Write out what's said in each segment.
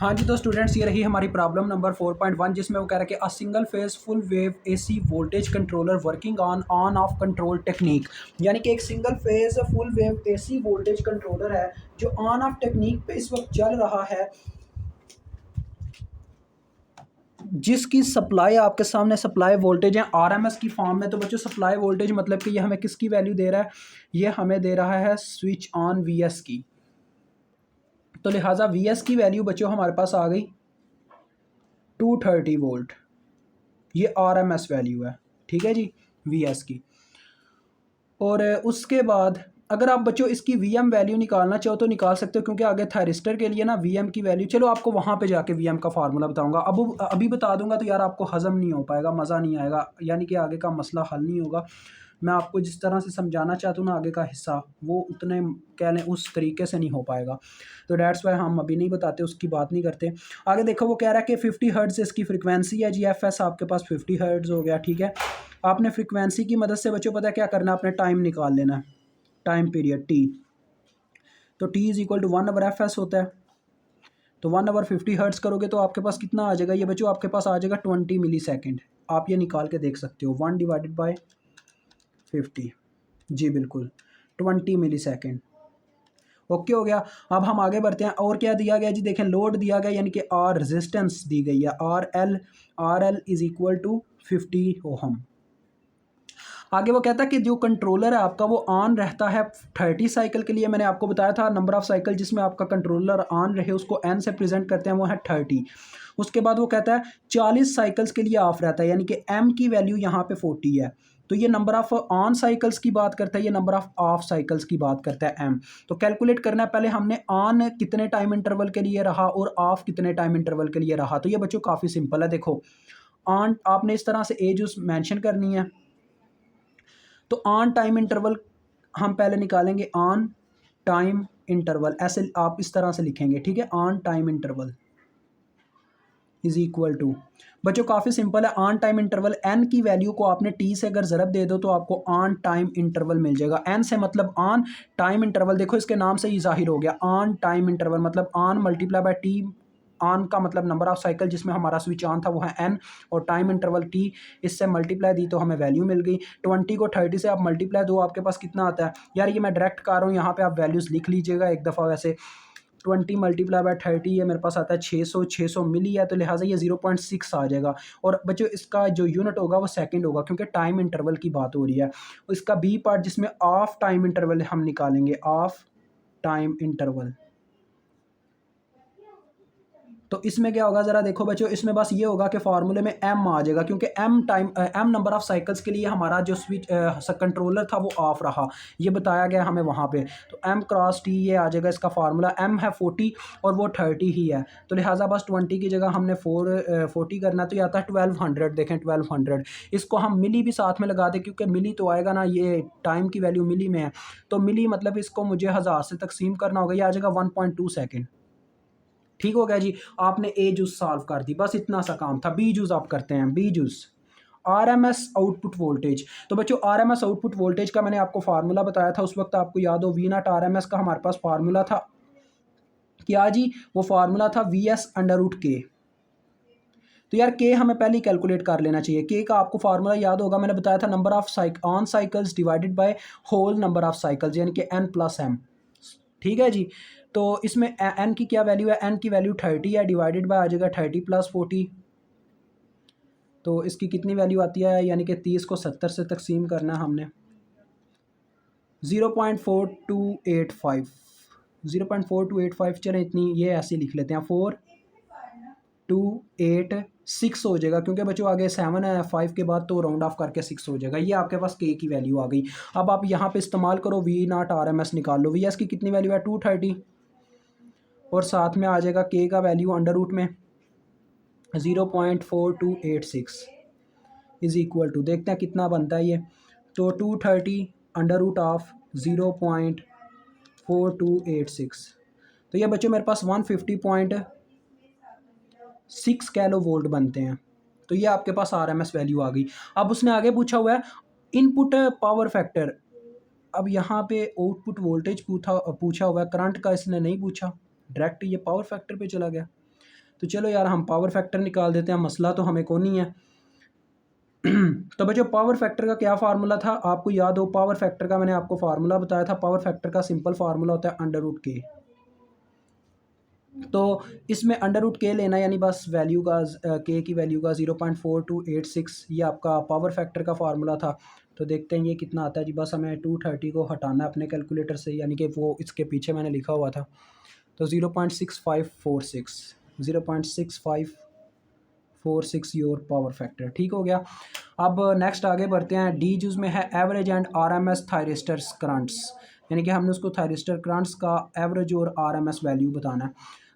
हाँ जी, तो स्टूडेंट्स ये रही हमारी प्रॉब्लम नंबर 4.1 जिसमें वो कह रहा है कि a single phase full wave AC voltage controller working on off control technique. यानी कि एक single phase full wave AC voltage controller है जो ऑन ऑफ टेक्निक पे इस वक्त चल रहा है, जिसकी सप्लाई आपके सामने सप्लाई वोल्टेज है आरएमएस की फॉर्म में। तो बच्चों सप्लाई वोल्टेज मतलब कि ये हमें किसकी वैल्यू दे रहा है, ये हमें दे रहा है स्विच ऑन वीएस की। तो लिहाजा वीएस की वैल्यू बच्चों हमारे पास आ गई 230 वोल्ट। ये आरएमएस वैल्यू है, ठीक है जी, वीएस की। और उसके बाद अगर आप बच्चों इसकी वीएम वैल्यू निकालना चाहो तो निकाल सकते हो, क्योंकि आगे थायरिस्टर के लिए ना वीएम की वैल्यू, चलो आपको वहाँ पे जाके वीएम का फार्मूला बताऊंगा। अब अभी बता दूंगा तो यार आपको हजम नहीं हो पाएगा, मज़ा नहीं आएगा, यानी कि आगे का मसला हल नहीं होगा। मैं आपको जिस तरह से समझाना चाहता हूँ ना आगे का हिस्सा, वो उतने कह लें उस तरीके से नहीं हो पाएगा। तो डैट्स वाई हम अभी नहीं बताते, उसकी बात नहीं करते। आगे देखो वो कह रहा है कि 50 हर्ट्ज़ इसकी फ्रिक्वेंसी है जी, एफ एस आपके पास 50 हर्ट्ज़ हो गया, ठीक है। आपने फ्रिक्वेंसी की मदद से बच्चों पता है क्या करना है, आपने टाइम निकाल लेना है, टाइम पीरियड टी। तो T is equal to 1/fs होता है। तो 1/50 हर्ट्ज़ करोगे तो आपके पास कितना आ जाएगा ये बच्चों, आपके पास आ जाएगा 20 मिली सेकेंड। आप ये निकाल के देख सकते हो, 1/50। जी बिल्कुल, 20 मिली सेकेंड। ओके हो गया। अब हम आगे बढ़ते हैं, और क्या दिया गया जी, देखें लोड दिया गया, यानी कि आर रेजिस्टेंस दी गई है, R L is equal to 50 ohm. आगे वो कहता है कि जो कंट्रोलर है आपका वो ऑन रहता है 30 साइकिल के लिए। मैंने आपको बताया था नंबर ऑफ साइकिल जिसमें आपका कंट्रोलर ऑन रहे उसको एन से प्रेजेंट करते हैं, वो है 30। उसके बाद वो कहता है 40 साइकिल्स के लिए ऑफ रहता है, यानी कि एम की वैल्यू यहाँ पे 40 है। तो ये नंबर ऑफ ऑन साइकिल्स की बात करता है, ये नंबर ऑफ ऑफ साइकिल्स की बात करता है एम। तो कैलकुलेट करना है पहले हमने ऑन कितने टाइम इंटरवल के लिए रहा और ऑफ कितने टाइम इंटरवल के लिए रहा। तो ये बच्चों काफ़ी सिंपल है। देखो ऑन आपने इस तरह से एज उस मैंशन करनी है। तो ऑन टाइम इंटरवल हम पहले निकालेंगे, ऑन टाइम इंटरवल ऐसे आप इस तरह से लिखेंगे, ठीक है। On time interval is equal to, बच्चों काफ़ी सिंपल है, ऑन टाइम इंटरवल एन की वैल्यू को आपने टी से अगर ज़रब दे दो तो आपको ऑन टाइम इंटरवल मिल जाएगा। एन से मतलब ऑन टाइम इंटरवल, देखो इसके नाम से ही जाहिर हो गया, ऑन टाइम इंटरवल मतलब on multiply by T. On का मतलब नंबर ऑफ साइकिल जिसमें हमारा स्विच ऑन था वो है एन, और टाइम इंटरवल टी, इससे मल्टीप्लाई दी तो हमें वैल्यू मिल गई। 20 को 30 से आप मल्टीप्लाई दो, आपके पास कितना आता है यार, ये मैं डायरेक्ट कर रहा हूँ, यहाँ पे आप वैल्यूज़ लिख लीजिएगा एक दफ़ा। वैसे 20 मल्टीप्लाई बाय 30 ये मेरे पास आता है 600 मिली है, तो लिहाजा ये 0.6 आ जाएगा। और बच्चों इसका जो यूनिट होगा वो सेकंड होगा, क्योंकि टाइम इंटरवल की बात हो रही है। इसका बी पार्ट जिसमें ऑफ टाइम इंटरवल हम निकालेंगे, ऑफ टाइम इंटरवल। तो इसमें क्या होगा ज़रा देखो बच्चों, इसमें बस ये होगा कि फार्मूले में एम आ जाएगा, क्योंकि एम नंबर ऑफ साइकिल्स के लिए हमारा जो स्विच कंट्रोलर था वो ऑफ रहा, ये बताया गया हमें वहाँ पे। तो एम क्रॉस टी ये आ जाएगा इसका फार्मूला। एम है 40 और वो 30 ही है, तो लिहाजा बस 20 की जगह हमने 40 करना, तो ये आता है 1200। देखें 1200, इसको हम मिली भी साथ में लगा दें, क्योंकि मिली तो आएगा ना, ये टाइम की वैल्यू मिली में है। तो मिली मतलब इसको मुझे 1000 से तकसीम करना होगा, ये आ जाएगा 1.2 सेकेंड। ठीक हो गया जी, आपने ए जूस सॉल्व कर दी, बस इतना सा काम था। बी जूस आप करते हैं, बी जूस आरएमएस आउटपुट वोल्टेज। तो बच्चों आरएमएस आउटपुट वोल्टेज का मैंने आपको फार्मूला बताया था, उस वक्त आपको याद हो वी नॉट आरएमएस का हमारे पास फार्मूला था क्या जी, वो फार्मूला था वी एस अंडर रूट के। तो यार के हमें पहले ही कैलकुलेट कर लेना चाहिए। के का आपको फार्मूला याद होगा, मैंने बताया था number of on cycles divided by whole number of cycles, यानी कि एन प्लस एम। ठीक है जी। तो इसमें एन की क्या वैल्यू है, एन की वैल्यू 30 है, डिवाइडेड बाय आ जाएगा 30 प्लस 40। तो इसकी कितनी वैल्यू आती है, यानी कि 30 को 70 से तकसीम करना है हमने, 0.4285। 0.4285 चलें इतनी ये ऐसे लिख लेते हैं, 4286 हो जाएगा, क्योंकि बच्चों आगे 7 है 5 के बाद, तो राउंड ऑफ करके 6 हो जाएगा। ये आपके पास के की वैल्यू आ गई। अब आप यहाँ पे इस्तेमाल करो V naught R M S निकाल लो। वी एस की कितनी वैल्यू है 230, और साथ में आ जाएगा के का वैल्यू अंडर रूट में 0.4286 इज इक्वल टू, देखते हैं कितना बनता है ये। तो 230 अंडर रूट ऑफ 0.4286, तो ये बच्चों मेरे पास 150.6 कैलो वोल्ट बनते हैं। तो ये आपके पास आरएमएस वैल्यू आ गई। अब उसने आगे पूछा हुआ है इनपुट पावर फैक्टर। अब यहाँ पे आउटपुट वोल्टेज पूछा हुआ है, करंट का इसने नहीं पूछा, डायरेक्ट ये पावर फैक्टर पे चला गया। तो चलो यार हम पावर फैक्टर निकाल देते हैं, मसला तो हमें कौन नहीं है। तो बच्चों पावर फैक्टर का क्या फार्मूला था, आपको याद हो पावर फैक्टर का मैंने आपको फार्मूला बताया था। पावर फैक्टर का सिंपल फार्मूला होता है अंडर रूट के। तो इसमें अंडर रूट के लेना यानी बस वैल्यू का के की वैल्यू का 0.4286, ये आपका पावर फैक्टर का फार्मूला था। तो देखते हैं ये कितना आता है जी। बस हमें 230 को हटाना है अपने कैलकुलेटर से, यानी कि वो इसके पीछे मैंने लिखा हुआ था। तो 0.6546, 0.6546 योर पावर फैक्टर, ठीक हो गया। अब नेक्स्ट आगे बढ़ते हैं। डी जूज में है average and RMS thyristors currents, यानी कि हमने उसको थायरिस्टर करंट्स का एवरेज और आरएमएस वैल्यू बताना है।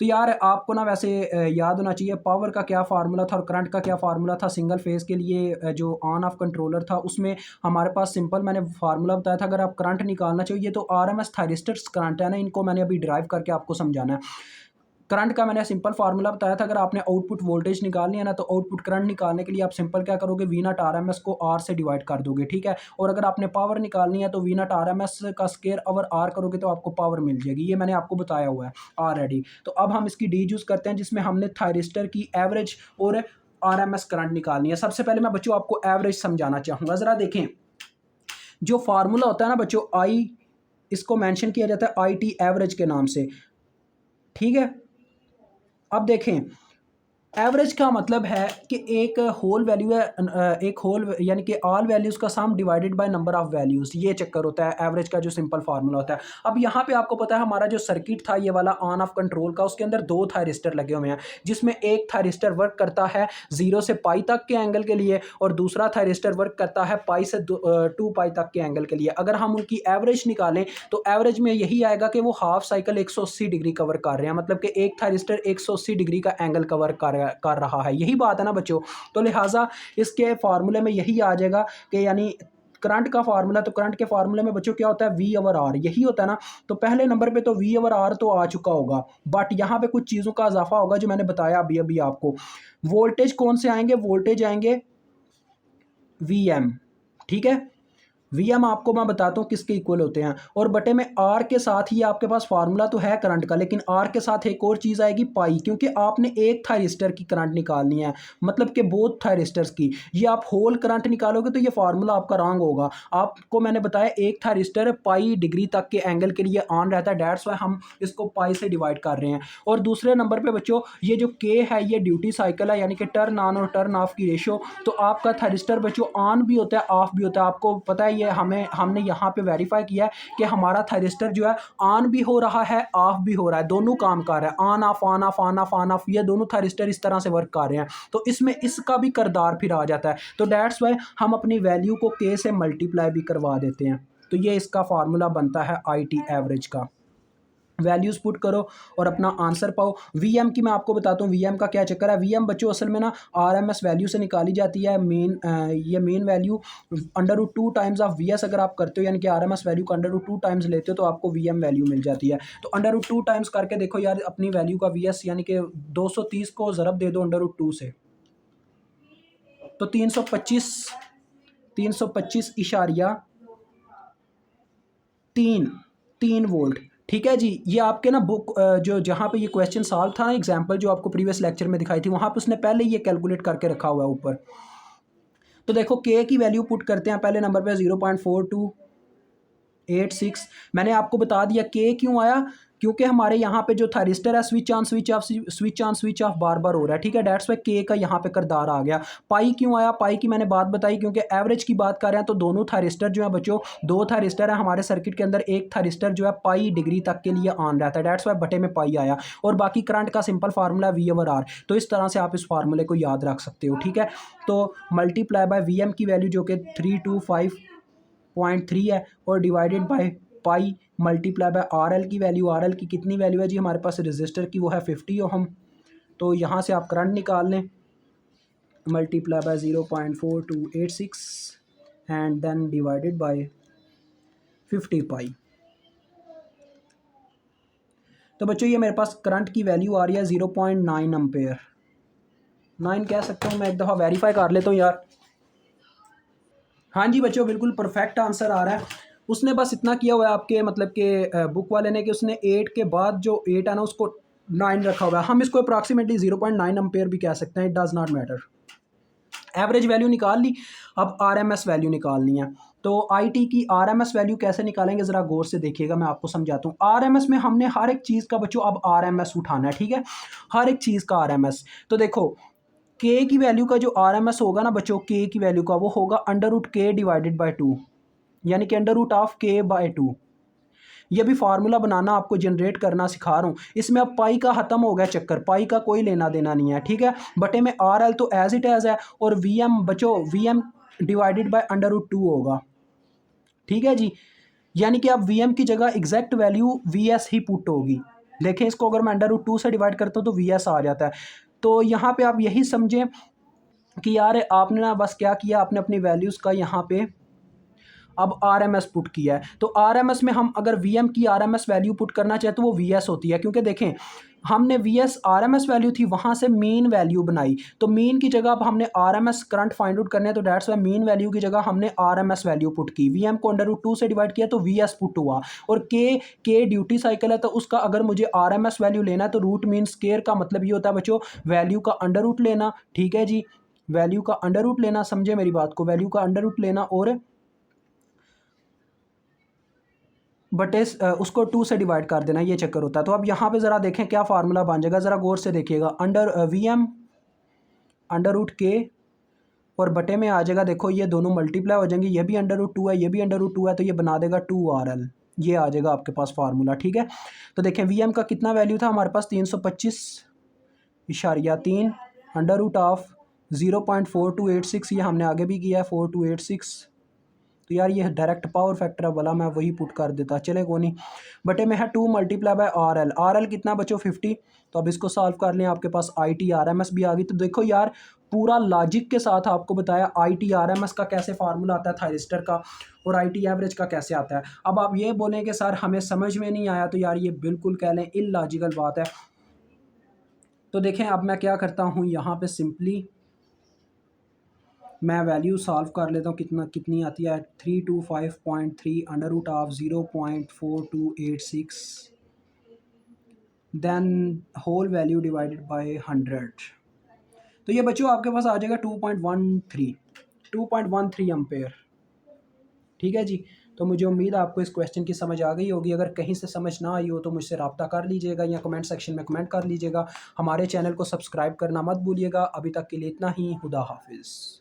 तो यार आपको ना वैसे याद होना चाहिए पावर का क्या फार्मूला था और करंट का क्या फार्मूला था। सिंगल फेज़ के लिए जो ऑन ऑफ कंट्रोलर था उसमें हमारे पास सिंपल मैंने फार्मूला बताया था। अगर आप करंट निकालना चाहिए तो आरएमएस थायरिस्टर्स करंट है ना, इनको मैंने अभी ड्राइव करके आपको समझाना है। करंट का मैंने सिंपल फार्मूला बताया था। अगर आपने आउटपुट वोल्टेज निकालनी है ना तो आउटपुट करंट निकालने के लिए आप सिंपल क्या करोगे, V naught R M S को आर से डिवाइड कर दोगे, ठीक है। और अगर आपने पावर निकालनी है तो V naught R M S का स्केयर ओवर आर करोगे तो आपको पावर मिल जाएगी। ये मैंने आपको बताया हुआ है ऑलरेडी। तो अब हम इसकी डी यूज़ करते हैं जिसमें हमने थायरिस्टर की एवरेज और आर एम एस करंट निकालनी है। सबसे पहले मैं बच्चों आपको एवरेज समझाना चाहूँगा। ज़रा देखें जो फार्मूला होता है ना बच्चों, आई, इसको मेंशन किया जाता है आई टी एवरेज के नाम से, ठीक है। अब देखें एवरेज का मतलब है कि एक होल वैल्यू है, एक होल यानी कि ऑल वैल्यूज़ का सम divided by number of values, ये चक्कर होता है एवरेज का जो सिंपल फार्मूला होता है। अब यहाँ पे आपको पता है हमारा जो सर्किट था ये वाला ऑन ऑफ कंट्रोल का, उसके अंदर दो थायरिस्टर लगे हुए हैं, जिसमें एक थायरिस्टर वर्क करता है 0 से पाई तक के एंगल के लिए और दूसरा थायरिस्टर वर्क करता है पाई से 2 पाई तक के एंगल के लिए। अगर हम उनकी एवरेज निकालें तो एवरेज में यही आएगा कि वो हाफ साइकिल 180 डिग्री कवर कर रहे हैं, मतलब कि एक थायरिस्टर 180 डिग्री का एंगल कवर कर रहा है। यही बात है ना बच्चों। तो लिहाजा इसके फार्मूले में यही आ जाएगा कि यानी करंट का फार्मूला, तो करंट के फार्मूले में बच्चों क्या होता है, वी ओवर आर, यही होता है ना। तो पहले नंबर पे तो वी ओवर आर तो आ चुका होगा, बट यहाँ पे कुछ चीज़ों का इजाफा होगा जो मैंने बताया अभी अभी आपको। वोल्टेज कौन से आएंगे, वोल्टेज आएंगे वी एम, ठीक है। वीएम आपको मैं बताता हूँ किसके इक्वल होते हैं, और बटे में आर के साथ ही आपके पास फार्मूला तो है करंट का, लेकिन आर के साथ एक और चीज़ आएगी पाई, क्योंकि आपने एक थायरिस्टर की करंट निकालनी है, मतलब कि बोथ थायरिस्टर्स की। ये आप होल करंट निकालोगे तो ये फार्मूला आपका रॉन्ग होगा। आपको मैंने बताया एक थायरिस्टर पाई डिग्री तक के एंगल के लिए ऑन रहता है, डेट्स वाई हम इसको पाई से डिवाइड कर रहे हैं। और दूसरे नंबर पर बच्चों ये जो के है ये ड्यूटी साइकिल है, यानी कि टर्न ऑन और टर्न ऑफ की रेशो। तो आपका थायरिस्टर बच्चों ऑन भी होता है ऑफ भी होता है। आपको पता है ये हमने यहाँ पे वेरीफाई किया है कि हमारा थायरिस्टर जो है ऑन भी हो रहा है ऑफ भी हो रहा है, दोनों काम कर रहा है, on off on off on off on off, ये दोनों थायरिस्टर इस तरह से वर्क कर रहे हैं। तो इसमें इसका भी करदार फिर आ जाता है। तो दैट्स वाई हम अपनी वैल्यू को के से मल्टीप्लाई भी करवा देते हैं। तो ये इसका फार्मूला बनता है आई टी एवरेज का। वैल्यूज़ पुट करो और अपना आंसर पाओ। वीएम की मैं आपको बताता हूँ वीएम का क्या चक्कर है। वीएम बच्चों असल में ना आरएमएस वैल्यू से निकाली जाती है। ये mean value √2 times of VS अगर आप करते हो, यानी कि आरएमएस वैल्यू का √2 टाइम्स लेते हो तो आपको वीएम वैल्यू मिल जाती है। तो √2 टाइम्स करके देखो यार अपनी वैल्यू का वीएस, यानी कि 230 को ज़रब दे दो √2 से, तो 325 वोल्ट, ठीक है जी। ये आपके ना बुक जो जहाँ पे ये क्वेश्चन सॉल्व था ना, एग्जांपल जो आपको प्रीवियस लेक्चर में दिखाई थी, वहाँ पे उसने पहले ये कैलकुलेट करके रखा हुआ है ऊपर। तो देखो के की वैल्यू पुट करते हैं पहले नंबर पे 0.4286। मैंने आपको बता दिया के क्यों आया, क्योंकि हमारे यहाँ पे जो थायरिस्टर है switch on switch off switch on switch off बार बार हो रहा है, ठीक है। डेट्स वाई के का यहाँ पे करदार आ गया। पाई क्यों आया, पाई की मैंने बात बताई क्योंकि एवरेज की बात कर रहे हैं तो दोनों थायरिस्टर जो है बच्चों, दो थायरिस्टर है हमारे सर्किट के अंदर, एक थायरिस्टर जो है पाई डिग्री तक के लिए ऑन रहता है, डेट्स वाई बटे में पाई आया। और बाकी करंट का simple formula V over R. तो इस तरह से आप इस फार्मूले को याद रख सकते हो, ठीक है। तो मल्टीप्लाई बाय वी एम की वैल्यू जो कि 325.3 है और divided by pi multiply by R L की वैल्यू, आर एल की कितनी वैल्यू है जी हमारे पास रजिस्टर की, वो है 50 ओहम। तो यहाँ से आप करंट निकाल लें, multiply by 0.4286 and then divided by 50 pi. तो बच्चों ये मेरे पास करंट की वैल्यू आ रही है 0.9 एम्पेयर, 9 कह सकता हूँ मैं। एक दफ़ा वेरीफाई कर लेता हूँ यार। हाँ जी बच्चों बिल्कुल परफेक्ट आंसर आ रहा है। उसने बस इतना किया हुआ है आपके मतलब के बुक वाले ने कि उसने 8 के बाद जो 8 है ना उसको 9 रखा हुआ है, हम इसको अप्रॉक्सीमेटली 0.9 एम्पेयर भी कह सकते हैं, it does not matter. Average value निकाल ली, अब आरएमएस वैल्यू निकालनी है। तो आईटी की आरएमएस वैल्यू कैसे निकालेंगे ज़रा गौर से देखिएगा, मैं आपको समझाता हूँ। आरएमएस में हमने हर एक चीज़ का बच्चों अब आरएमएस उठाना है, ठीक है, हर एक चीज़ का आरएमएस। तो देखो के की वैल्यू का जो आरएमएस होगा ना बच्चों, के की वैल्यू का वो होगा √k डिवाइडेड बाई 2, यानी कि √k/2। ये भी फार्मूला बनाना आपको जनरेट करना सिखा रहा हूँ। इसमें अब पाई का ख़त्म हो गया चक्कर, पाई का कोई लेना देना नहीं है, ठीक है। बटे में आर एल तो एज इट एज है, और वी एम बचो वी एम डिवाइडेड बाई √2 होगा, ठीक है जी। यानी कि अब वी एम की जगह एग्जैक्ट वैल्यू वी एस ही पुट होगी। देखें इसको अगर मैं √2 से डिवाइड करता हूँ तो वी एस आ जाता है। तो यहाँ पे आप यही समझें कि यार आपने ना बस क्या किया, आपने अपनी वैल्यूज़ का यहाँ पे अब आर एम एस पुट किया है। तो आर एम एस में हम अगर वी एम की R M S value put करना चाहे तो वो वी एस होती है, क्योंकि देखें हमने V S R M S value थी, वहाँ से मीन वैल्यू बनाई, तो मीन की जगह अब हमने R M S current find out करने हैं, तो डेट्स वाई मीन वैल्यू की जगह हमने R M S value put की। वी एम को √2 से डिवाइड किया तो वी एस पुट हुआ, और के ड्यूटी साइकिल है, तो उसका अगर मुझे आर एम एस वैल्यू लेना है तो रूट मीन स्केयर का मतलब ये होता है बच्चों वैल्यू का अंडर रूट लेना, ठीक है जी, वैल्यू का अंडर रूट लेना, समझे मेरी बात को, वैल्यू का अंडर रूट लेना और बटे उसको 2 से डिवाइड कर देना, ये चक्कर होता है। तो अब यहाँ पे ज़रा देखें क्या फार्मूला बन जाएगा, ज़रा गौर से देखिएगा। वी एम √k और बटे में आ जाएगा, देखो ये दोनों मल्टीप्लाई हो जाएंगे, ये भी √2 है, ये भी √2 है, तो ये बना देगा 2RL, ये आ जाएगा आपके पास फार्मूला, ठीक है। तो देखें वी एम का कितना वैल्यू था हमारे पास 325.3 √0.4286, ये हमने आगे भी किया है 4286। तो यार ये डायरेक्ट पावर फैक्टर है वाला, मैं वही पुट कर देता, चले को नहीं। बटे में है 2 मल्टीप्लाई बाय RL, RL कितना बचो 50। तो अब इसको सॉल्व कर लें, आपके पास IT RMS भी आ गई। तो देखो यार पूरा लॉजिक के साथ आपको बताया IT RMS का कैसे फार्मूला आता है थायरिस्टर का, और IT एवरेज का कैसे आता है। अब आप ये बोलें कि सर हमें समझ में नहीं आया, तो यार ये बिल्कुल कह लें इलॉजिकल बात है। तो देखें अब मैं क्या करता हूँ, यहाँ पे सिंपली मैं वैल्यू सॉल्व कर लेता हूँ, कितनी आती है 325.3 √0.4286 then whole value divided by 100। तो ये बच्चों आपके पास आ जाएगा 2.13 एम्पेयर, ठीक है जी। तो मुझे उम्मीद है आपको इस क्वेश्चन की समझ आ गई होगी। अगर कहीं से समझ ना आई हो तो मुझसे रब्ता कर लीजिएगा या कमेंट सेक्शन में कमेंट कर लीजिएगा। हमारे चैनल को सब्सक्राइब करना मत भूलिएगा। अभी तक के लिए इतना ही, खुदा हाफिज़।